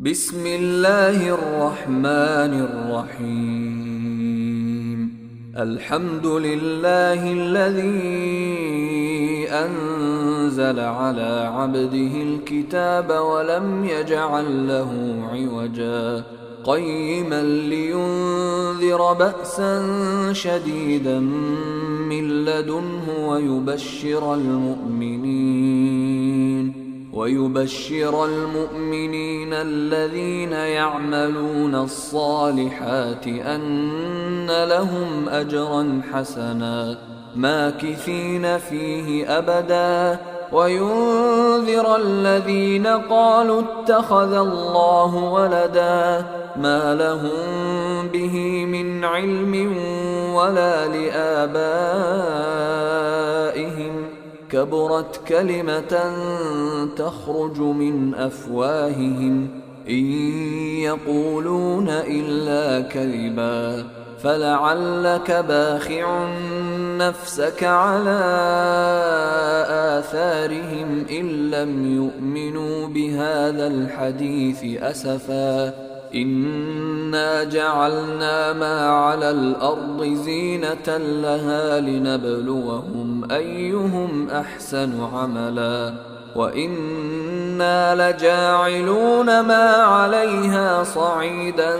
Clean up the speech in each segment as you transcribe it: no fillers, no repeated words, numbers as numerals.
بسم الله الرحمن الرحيم. الحمد لله الذي أنزل على عبده الكتاب ولم يجعل له عوجا قيما لينذر بأسا شديدا من لدنه ويبشر المؤمنين الذين يعملون الصالحات أن لهم أجرا حسنا ماكثين فيه أبدا وينذر الذين قالوا اتخذ الله ولدا ما لهم به من علم ولا لآبائهم كبرت كلمة تخرج من أفواههم إن يقولون إلا كذبا فلعلك باخع نفسك على آثارهم إن لم يؤمنوا بهذا الحديث أسفا إنا جعلنا ما على الأرض زينة لها لنبلوهم أيهم أحسن عملا وإنا لجاعلون ما عليها صعيدا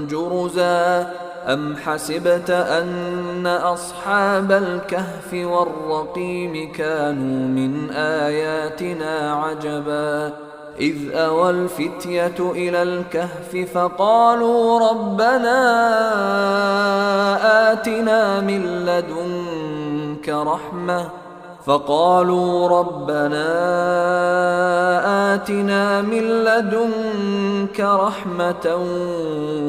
جرزا أم حسبت أن أصحاب الكهف والرقيم كانوا من آياتنا عجبا إذ أوى الفتية إلى الكهف فقالوا ربنا آتنا من لدنك رحمة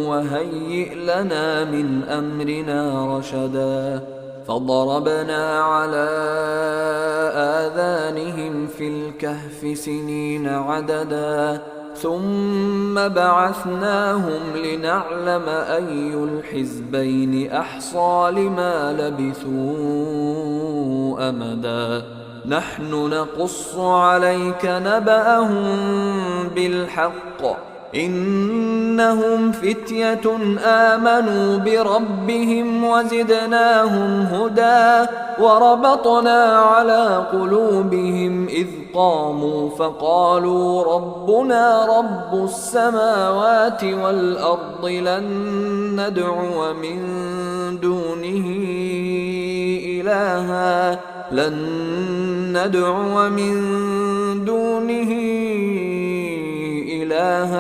وهيئ لنا من أمرنا رشدا فضربنا على آذانهم في الكهف سنين عددا ثم بعثناهم لنعلم أي الحزبين أحصى لما لبثوا أمدا نحن نقص عليك نبأهم بالحق إنهم فتية آمنوا بربهم وزدناهم هدى وربطنا على قلوبهم إذ قاموا فقالوا ربنا رب السماوات والأرض لن ندعو من دونه إلها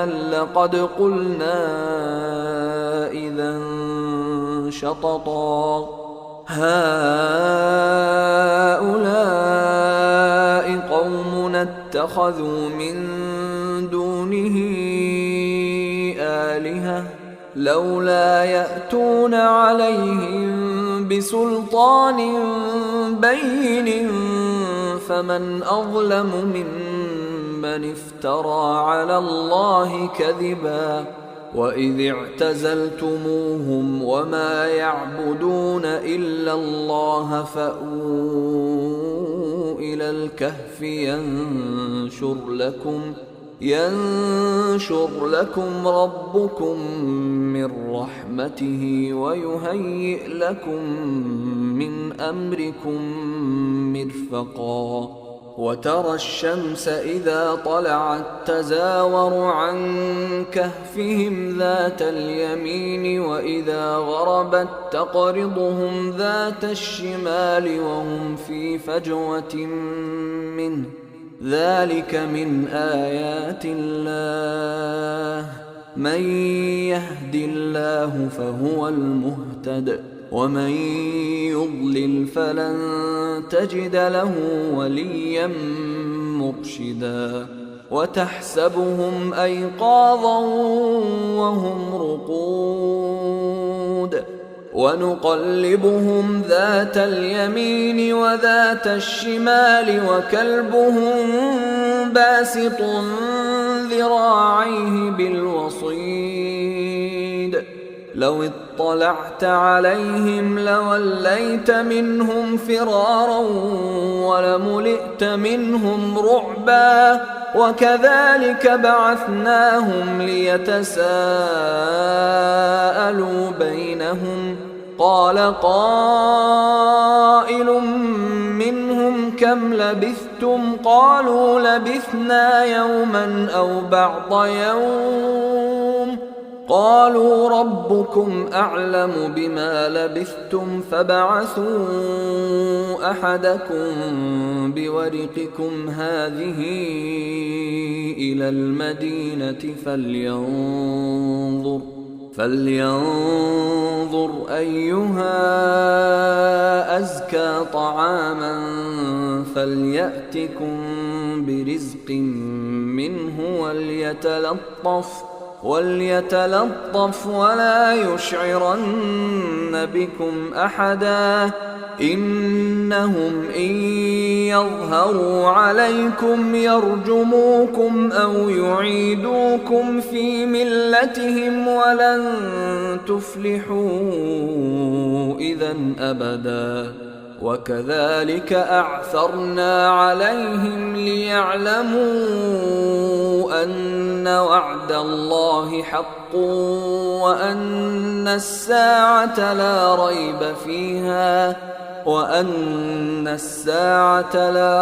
لقد قلنا إذا شططا هؤلاء قومنا اتخذوا من دونه آلهة لولا يأتون عليهم بسلطان بين فمن أظلم ممن افترى على الله كذبا وإذ اعتزلتموهم وما يعبدون إلا الله فأووا إلى الكهف ينشر لكم ربكم من رحمته ويهيئ لكم من أمركم مرفقا وترى الشمس إذا طلعت تزاور عن كهفهم ذات اليمين وإذا غربت تقرضهم ذات الشمال وهم في فجوة منه ذلك من آيات الله من يهد الله فهو المهتد ومن يضلل فلن تجد له وليا مرشدا وتحسبهم أيقاظا وهم رقود ونقلبهم ذات اليمين وذات الشمال وكلبهم باسط ذراعيه بالوصيد لو اطلعت عليهم لوليت منهم فرارا ولملئت منهم رعبا وكذلك بعثناهم ليتساءلوا بينهم قال قائل منهم كم لبثتم قالوا لبثنا يوما أو بعض يوم قالوا ربكم أعلم بما لبثتم فابعثوا أحدكم بورقكم هذه إلى المدينة فلينظر أيها أزكى طعاما فليأتكم برزق منه وليتلطف ولا يشعرن بكم أحدا إنهم إن يظهروا عليكم يرجموكم أو يعيدوكم في ملتهم ولن تفلحوا إذا أبدا وكذلك أعثرنا عليهم ليعلموا أن وعد الله حق وأن الساعة لا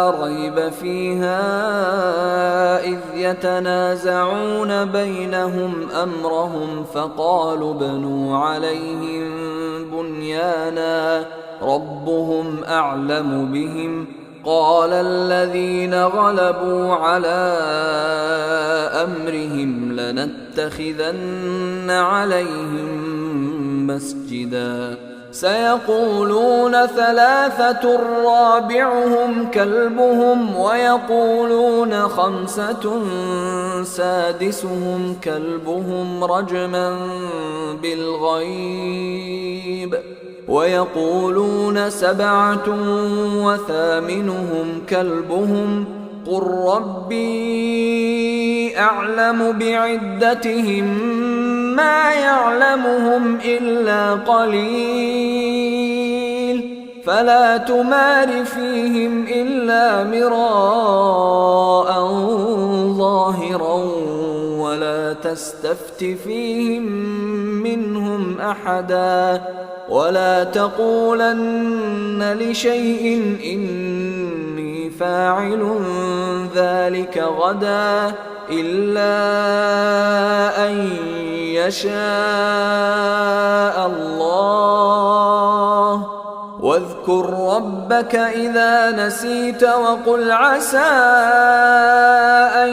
ريب فيها إذ يتنازعون بينهم أمرهم فقالوا ابنوا عليهم بنيانا ربهم أعلم بهم قال الذين غلبوا على أمرهم لنتخذن عليهم مسجدا سيقولون ثلاثة رابعهم كلبهم ويقولون خمسة سادسهم كلبهم رجما بالغيب ويقولون سبعة وثامنهم كلبهم قل ربي أعلم بعدتهم ما يعلمهم إلا قليل فلا تمار فيهم إلا مراء ظاهرا ولا تستفت فيهم منهم أحدا ولا تقولن لشيء إني فاعل ذلك غدا إلا أن يشاء الله واذكر ربك إذا نسيت وقل عسى أن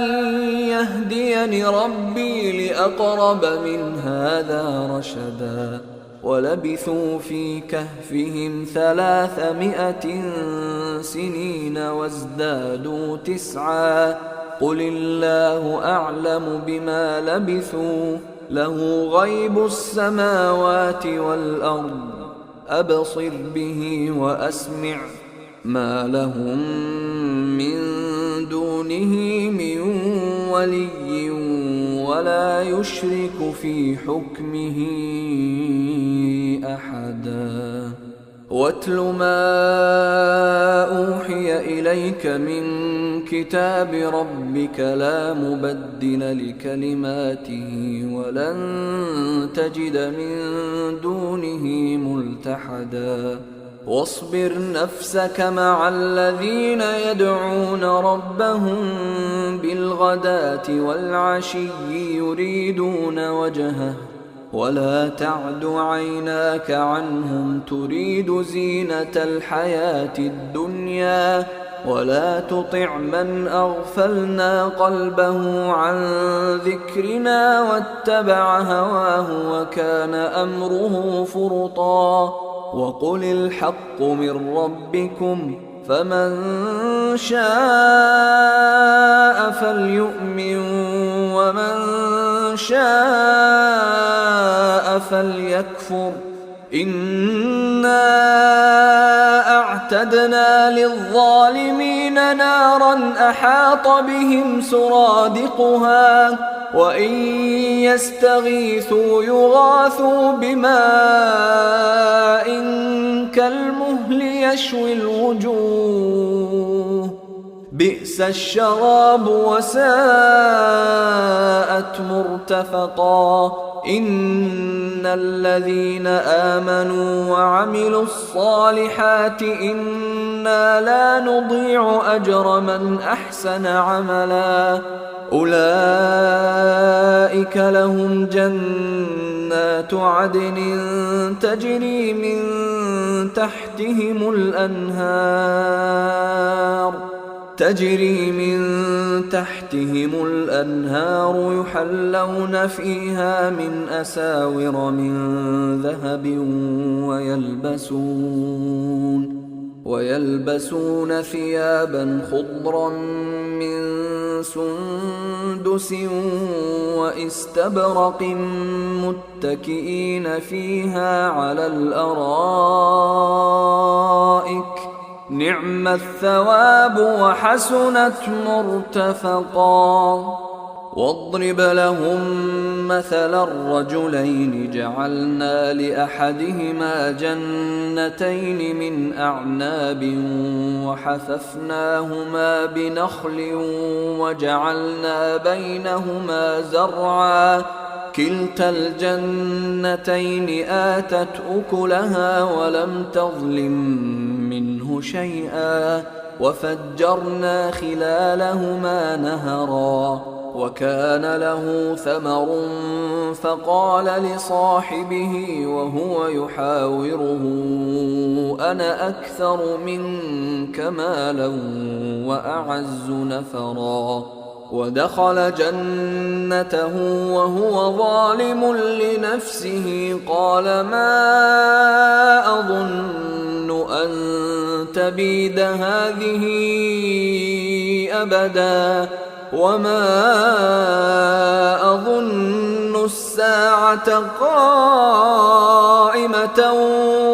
يهديني ربي لأقرب من هذا رشدا ولبثوا في كهفهم 300 سنين وازدادوا 9 قل الله أعلم بما لبثوا له غيب السماوات والأرض أبصر به وأسمع ما لهم من دونه من ولي ولا يشرك في حكمه أحدا واتل ما أوحي إليك من كتاب ربك لا مبدل لكلماته ولن تجد من دونه ملتحدا واصبر نفسك مع الذين يدعون ربهم بالغداة والعشي يريدون وجهه ولا تعد عيناك عنهم تريد زينة الحياة الدنيا ولا تطع من أغفلنا قلبه عن ذكرنا واتبع هواه وكان أمره فرطا وقل الحق من ربكم فمن شاء فليؤمن ومن شاء فليكفر إنا أعتدنا للظالمين نارا أحاط بهم سرادقها وإن يستغيثوا يغاثوا بماء كالمهل يشوي الوجوه بئس الشراب وساءت مرتفقا إن الذين آمنوا وعملوا الصالحات إنا لا نضيع أجر من أحسن عملا أولئك لهم جنات عدن تجري من تحتهم الأنهار يحلون فيها من أساور من ذهب ويلبسون ثيابا خضرا من سندس واستبرق متكئين فيها على الأرائك نعم الثواب وحسنت مرتفقا واضرب لهم مثل الرجلين جعلنا لأحدهما جنتين من أعناب وحففناهما بنخل وجعلنا بينهما زرعا كلتا الجنتين آتت أكلها ولم تظلم منه شيئا وفجرنا خلالهما نهرا وكان له ثمر فقال لصاحبه وهو يحاوره أنا أكثر منك مالا وأعز نفرا ودخل جنته وهو ظالم لنفسه قال ما أظن أن تبيد هذه أبدا وما أظن الساعة قائمة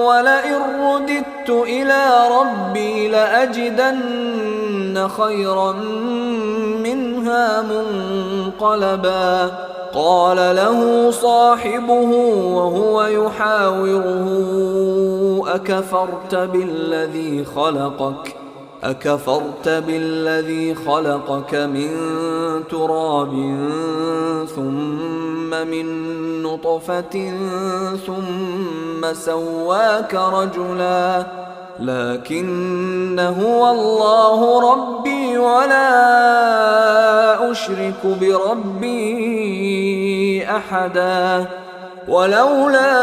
ولئن رددت إلى ربي لأجدن خيرا منها منقلبا قال له صاحبه وهو يحاوره أكفرت بالذي خلقك من تراب ثم من نطفة ثم سواك رجلا لكن هو الله ربي ولا أشرك بربي أحدا ولولا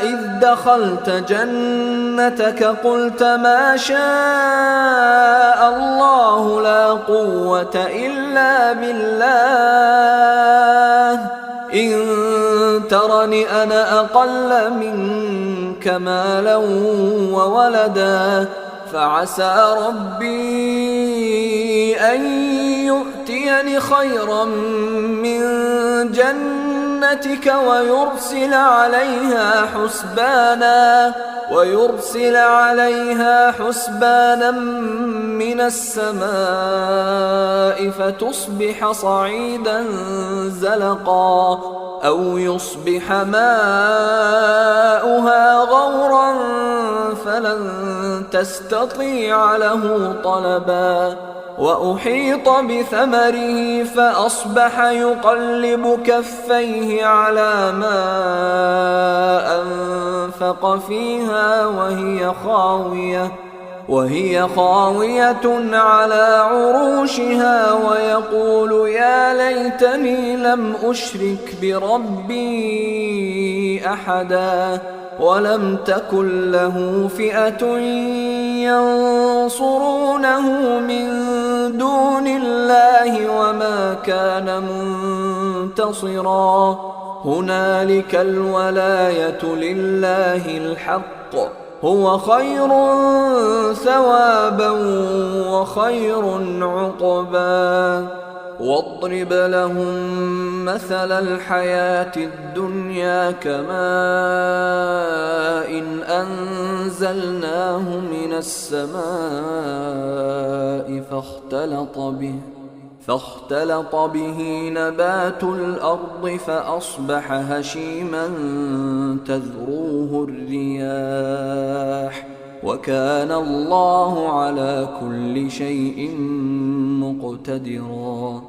إذ دخلت جنتك قلت ما شاء الله لا قوة إلا بالله إن ترني أنا أقل منك مالا وولدا فعسى ربي أن يؤتيني خيرا من جنتك ويرسل عليها حسبانا من السماء فتصبح صعيدا زلقا أو يصبح ماؤها غورا فلن تستطيع له طلبا وأحيط بثمره فأصبح يقلب كفيه على ما أنفق فيها وهي خاوية على عروشها ويقول يا ليتني لم أشرك بربي أحدا ولم تكن له فئة ينصرونه من دون الله وما كان منتصرا هنالك الولاية لله الحق هو خير ثوابا وخير عقبا واضرب لهم مثل الحياة الدنيا كماء إن أنزلناه من السماء فاختلط به نبات الأرض فأصبح هشيما تذروه الرياح وكان الله على كل شيء مقتدرا.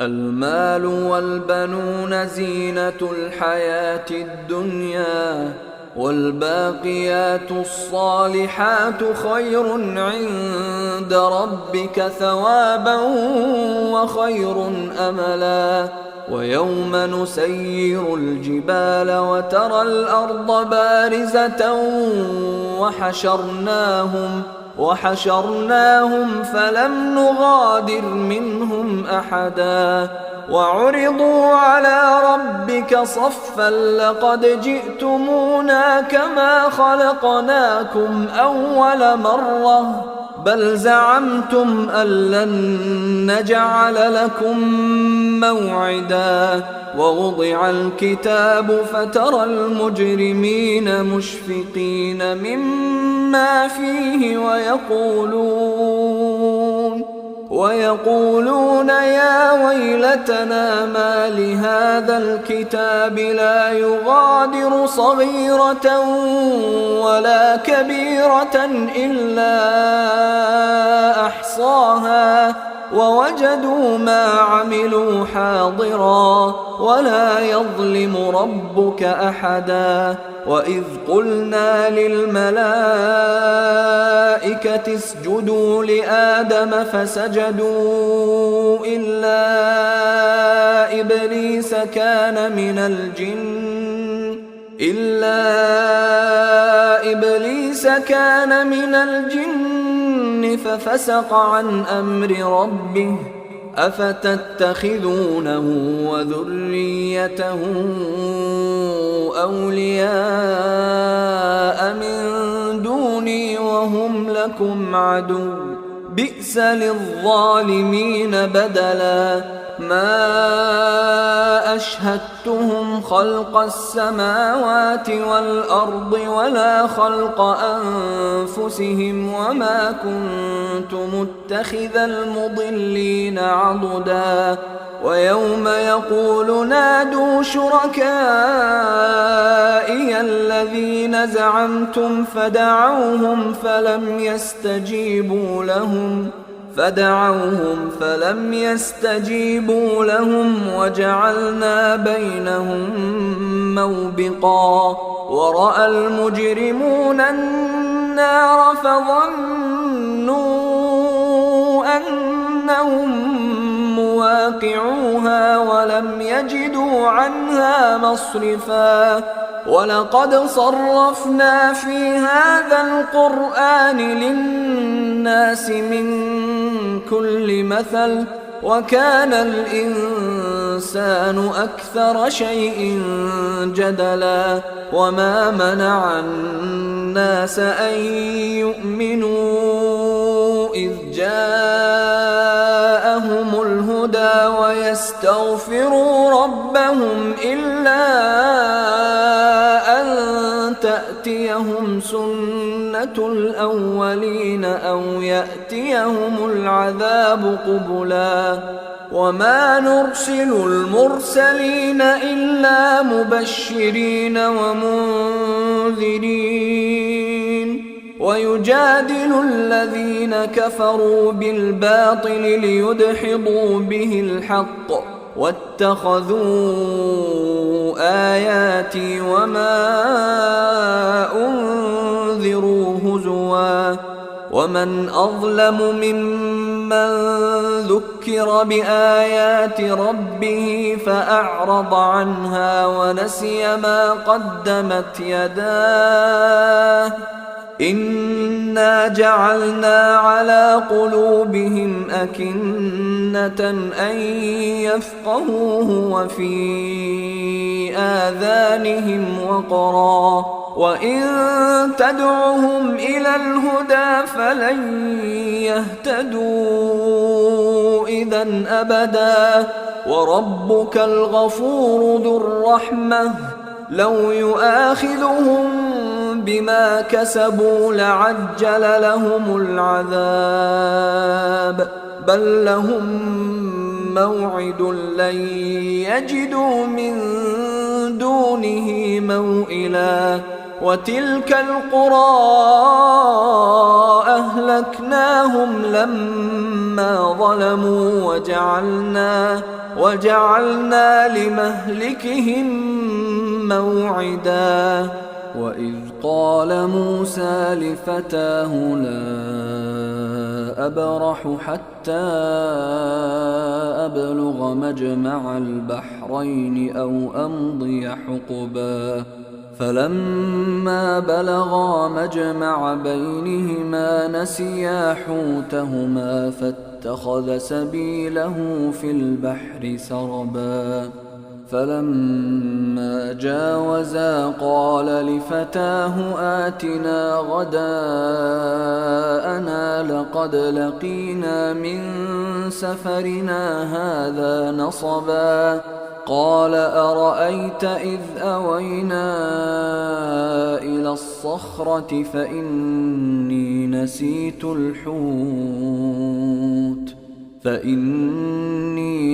المال والبنون زينة الحياة الدنيا والباقيات الصالحات خير عند ربك ثوابا وخير أملا. ويوم نسير الجبال وترى الأرض بارزة وحشرناهم فلم نغادر منهم أحدا وعرضوا على ربك صفا لقد جئتمونا كما خلقناكم أول مرة بل زعمتم أن لن نجعل لكم موعدا. ووضع الكتاب فترى المجرمين مشفقين مما فيه ويقولون يا ويلتنا ما لهذا الكتاب لا يغادر صغيرة ولا كبيرة إلا أحصاها ووجدوا ما عملوا حاضرا ولا يظلم ربك أحدا. وإذ قلنا للملائكة اسجدوا لآدم فسجدوا إلا إبليس كان من الجن ففسق عن أمر ربه أفتتخذونه وذريته أولياء من دوني وهم لكم عدو بئس للظالمين بدلا. ما أشهدتهم خلق السماوات والأرض ولا خلق أنفسهم وما كنت متخذ المضلين عضدا. ويوم يقول نادوا شركائي الذين زعمتم فدعوهم فلم يستجيبوا لهم وجعلنا بينهم موبقا. ورأى المجرمون النار فظنوا أنهم مواقعوها ولم يجدوا عنها مصرفا. ولقد صرفنا في هذا القرآن للناس من كل مثل وكان الإنسان أكثر شيء جدلا. وما منع الناس أن يؤمنوا إذ جاءهم الهدى ويستغفروا ربهم إلا أن تأتيهم سنة الأولين أو يأتيهم العذاب قبلا. وما نرسل المرسلين إلا مبشرين ومنذرين ويجادل الذين كفروا بالباطل ليدحضوا به الحق واتخذوا آياتي وما أنذروا هزوا. ومن أظلم ممن ذكر بآيات ربه فأعرض عنها ونسي ما قدمت يداه إنا جعلنا على قلوبهم أكنة أن يفقهوه وفي آذانهم وقرا وإن تدعهم إلى الهدى فلن يهتدوا إذا أبدا. وربك الغفور ذو الرحمة لو يؤاخذهم بما كسبوا لعجل لهم العذاب بل لهم موعد لن يجدوا من دونه موئلا وتلك القرى أهلكناهم لما ظلموا وجعلنا لمهلكهم موعدا وإذ قال موسى لفتاه لا أبرح حتى أبلغ مجمع البحرين أو أمضي حقبا فلما بلغا مجمع بينهما نسيا حوتهما فاتخذ سبيله في البحر سربا فلما جاوزا قال لفتاه آتنا غداءنا لقد لقينا من سفرنا هذا نصبا قال أرأيت إذ أوينا إلى الصخرة فإني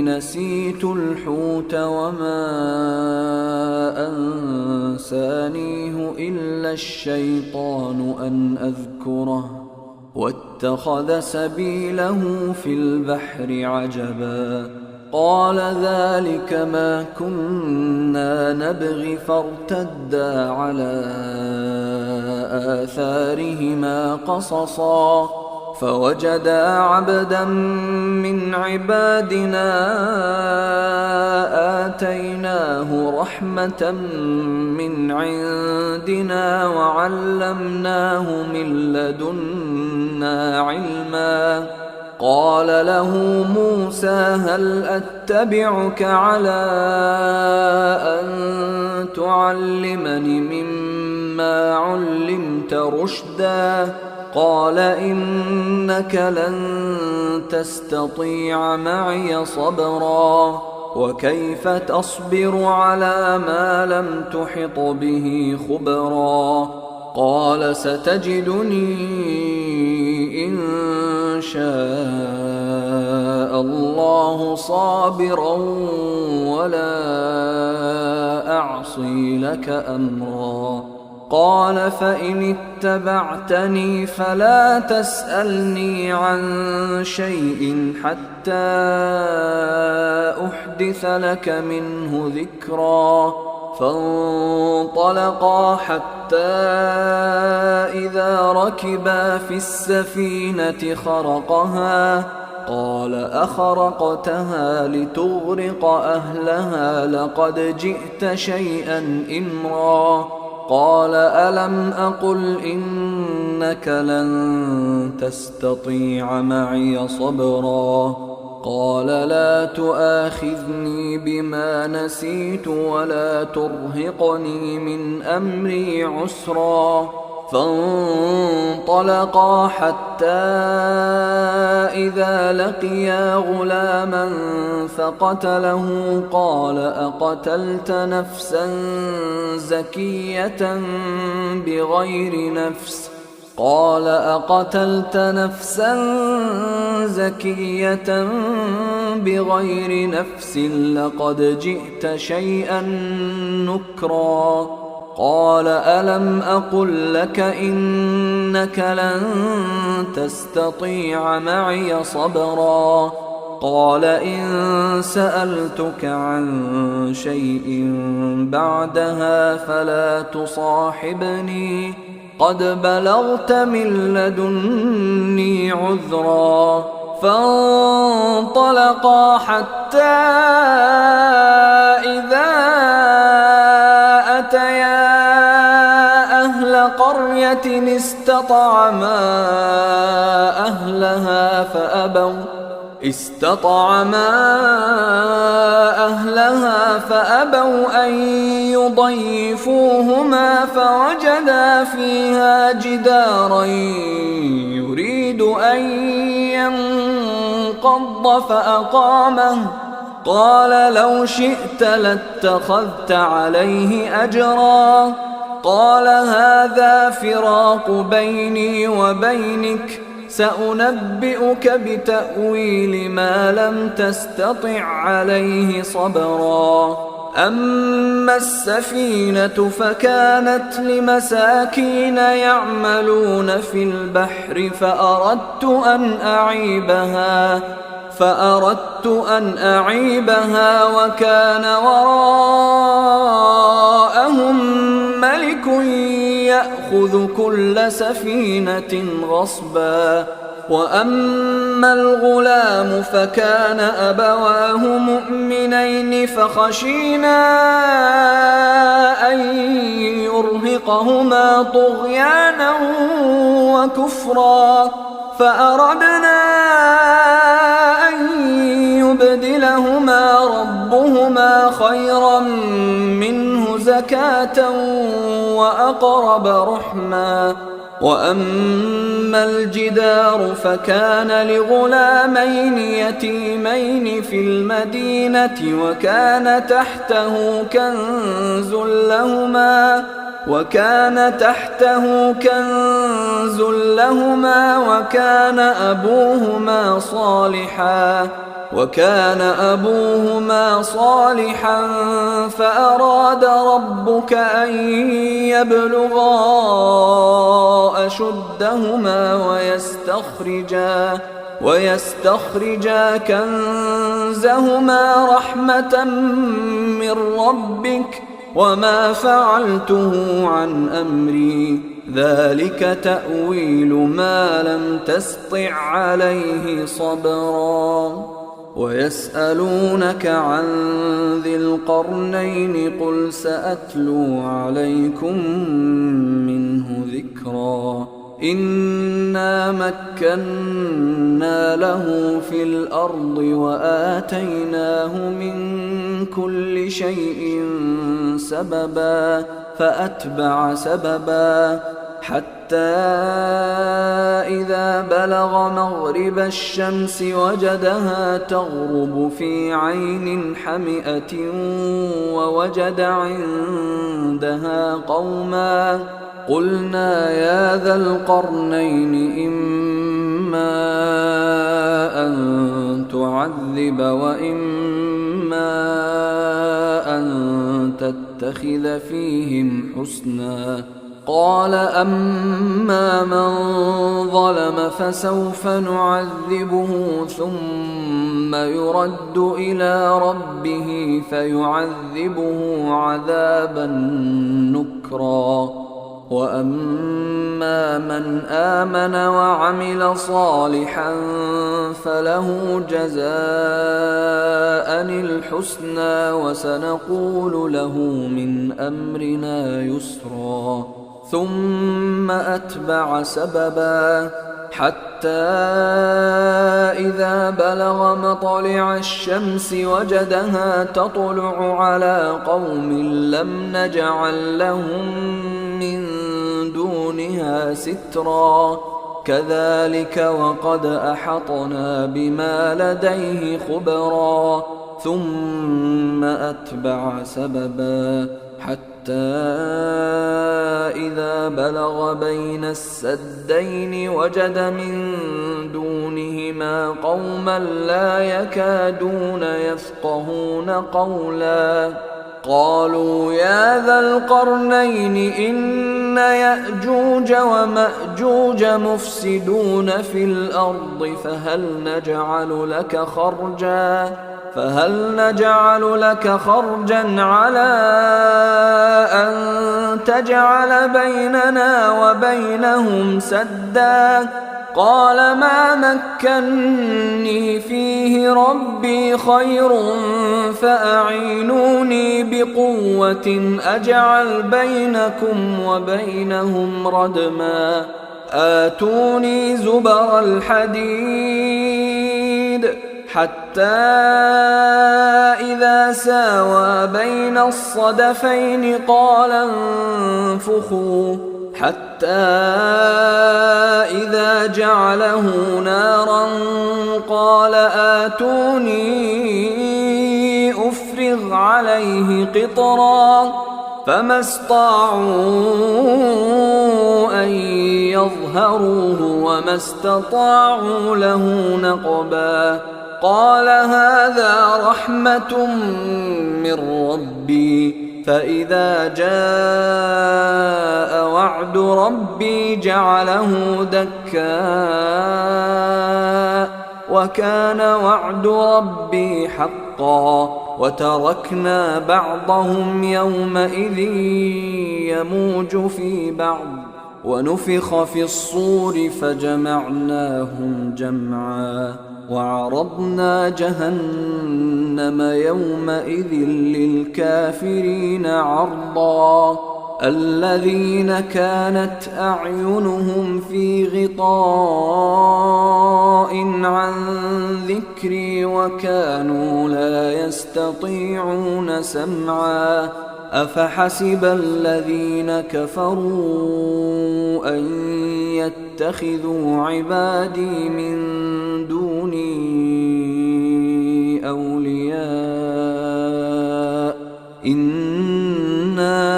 نسيت الحوت وما أنسانيه إلا الشيطان أن أذكره واتخذ سبيله في البحر عجبا قال ذلك ما كنا نبغي فارتدا على آثارهما قصصا فوجدا عبدا من عبادنا آتيناه رحمة من عندنا وعلمناه من لدنا علما قال له موسى هل أتبعك على أن تعلمني مما علمت رشدا قال إنك لن تستطيع معي صبرا وكيف تصبر على ما لم تحط به خبرا قال ستجدني إن شاء الله صابرا ولا أعصي لك أمرا قال فإن اتبعتني فلا تسألني عن شيء حتى أحدث لك منه ذكرا فانطلقا حتى إذا ركبا في السفينة خرقها قال أخرقتها لتغرق أهلها لقد جئت شيئا إمرا قال ألم أقل إنك لن تستطيع معي صبرا قال لا تؤاخذني بما نسيت ولا ترهقني من أمري عسرا فانطلقا حتى إذا لقيا غلاما فقتله قال أقتلت نفسا زكية بغير نفس قال أقتلت نفسا زكية بغير نفس لقد جئت شيئا نكرا قال ألم أقل لك إنك لن تستطيع معي صبرا قال إن سألتك عن شيء بعدها فلا تصاحبني قد بلغت من لدني عذرا فانطلقا حتى إذا أتيا أهل قرية استطعما أهلها فأبوا أن يضيفوهما فوجدا فيها جدارا يريد أن ينقض فأقامه قال لو شئت لاتخذت عليه أجرا قال هذا فراق بيني وبينك سأنبئك بتأويل ما لم تستطع عليه صبرا أما السفينة فكانت لمساكين يعملون في البحر فأردت أن أعيبها وكان وراءهم ملك يأخذ كل سفينة غصبا وأما الغلام فكان أبواه مؤمنين فخشينا أن يرهقهما طغيانا وكفرا فأردنا أن يبدلهما ربهما خيرا منه زكاة وأقرب رحما وأما الجدار فكان لغلامين يتيمين في المدينة وكان تحته كنز لهما وكان أبوهما صالحا فأراد ربك أن يبلغا أشدهما ويستخرجا كنزهما رحمة من ربك وما فعلته عن أمري ذلك تأويل ما لم تسطع عليه صبرا ويسألونك عن ذي القرنين قل سأتلو عليكم منه ذكرا إنا مكنا له في الأرض وآتيناه من كل شيء سببا فأتبع سببا حتى إذا بلغ مغرب الشمس وجدها تغرب في عين حمئة ووجد عندها قوما قلنا يا ذا القرنين إما أن تعذب وإما أن تتخذ فيهم حسنا قال أما من ظلم فسوف نعذبه ثم يرد إلى ربه فيعذبه عذابا نكرا وأما من آمن وعمل صالحا فله جزاء الحسنى وسنقول له من أمرنا يسرا ثم أتبع سببا حتى إذا بلغ مطلع الشمس وجدها تطلع على قوم لم نجعل لهم من دونها سترا كذلك وقد أحطنا بما لديه خبرا ثم أتبع سببا حتى إذا بلغ بين السدين وجد من دونهما قوما لا يكادون يفقهون قولا قالوا يا ذا القرنين إن يأجوج ومأجوج مفسدون في الأرض فهل نجعل لك خرجا على أن تجعل بيننا وبينهم سدا قال ما مكني فيه ربي خير فأعينوني بقوة أجعل بينكم وبينهم ردما آتوني زبر الحديد حتى إذا ساوى بين الصدفين قال انفخوا حتى إذا جعله نارا قال آتوني أفرغ عليه قطرا فما استطاعوا أن يظهروه وما استطاعوا له نقبا قال هذا رحمة من ربي فإذا جاء وعد ربي جعله دكا وكان وعد ربي حقا وتركنا بعضهم يومئذ يموج في بعض ونفخ في الصور فجمعناهم جمعا وعرضنا جهنم يومئذ للكافرين عرضا الذين كانت أعينهم في غطاء عن ذكري وكانوا لا يستطيعون سمعا أفحسب الذين كفروا أن يتخذوا عبادي من دوني أولياء إنا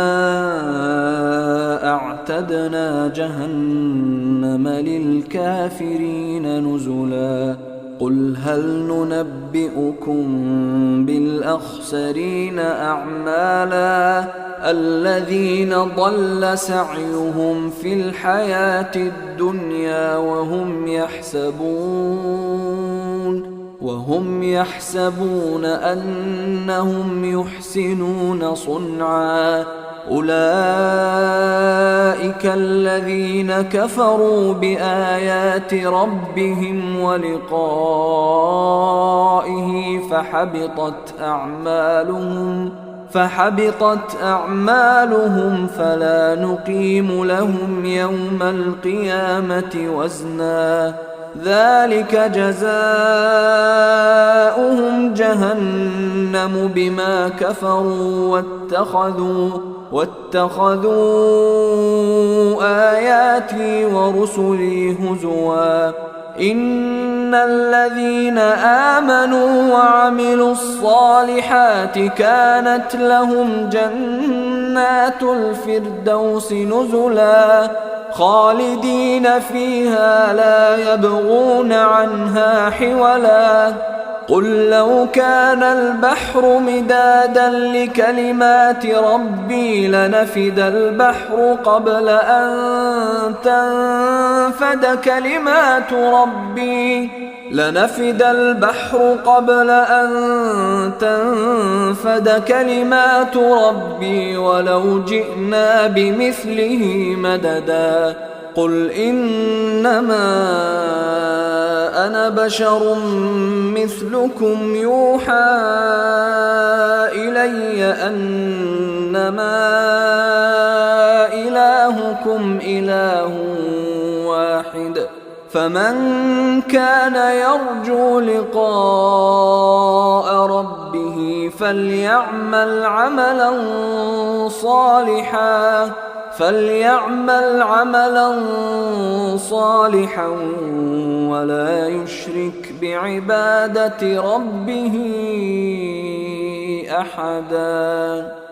أعتدنا جهنم للكافرين نزلا قل هل ننبئكم بالأخسرين أعمالا الذين ضل سعيهم في الحياة الدنيا وهم يحسبون أنهم يحسنون صنعا أولئك الذين كفروا بآيات ربهم ولقائه فحبطت أعمالهم فلا نقيم لهم يوم القيامة وزنا ذلك جزاؤهم جهنم بما كفروا واتخذوا آياتي ورسلي هزوا إن الذين آمنوا وعملوا الصالحات كانت لهم جنات الفردوس نزلا خالدين فيها لا يبغون عنها حولا قل لو كان البحر مدادا لكلمات ربي لنفد البحر قبل أن تنفد كلمات ربي ولو جئنا بمثله مددا قل إنما أنا بشر مثلكم يوحى إلي أنما إلهكم إله واحد فمن كان يرجو لقاء ربه فليعمل عملا صالحا ولا يشرك بعبادة ربه أحدا.